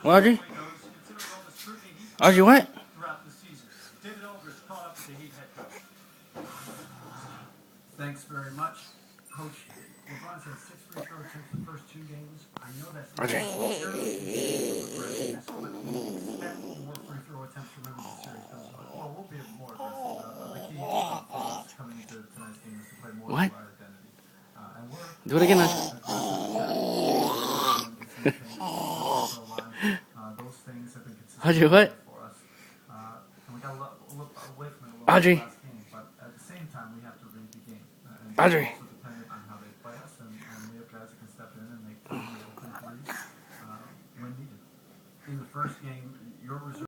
Audrey? Audrey, what? Throughout the season. David Aldridge caught up with the Heat head coach. Thanks very much, Coach. LeBron's had 6 free throw attempts the first 2 games. I know that's not Audrey. but we expect more free throw attempts from him as the series goes on. Well, we'll be more aggressive. The key for us coming into tonight's game is to play more What? of our identity. And we're Do it again. those things have been Audrey, consistent what? for us. And we got a look away from it a little Audrey. bit last game, but at the same time, we have to read the game. And Audrey. it's also dependent on how they play us, and we have guys that can step in and make open threes when needed. In the first game, your reserve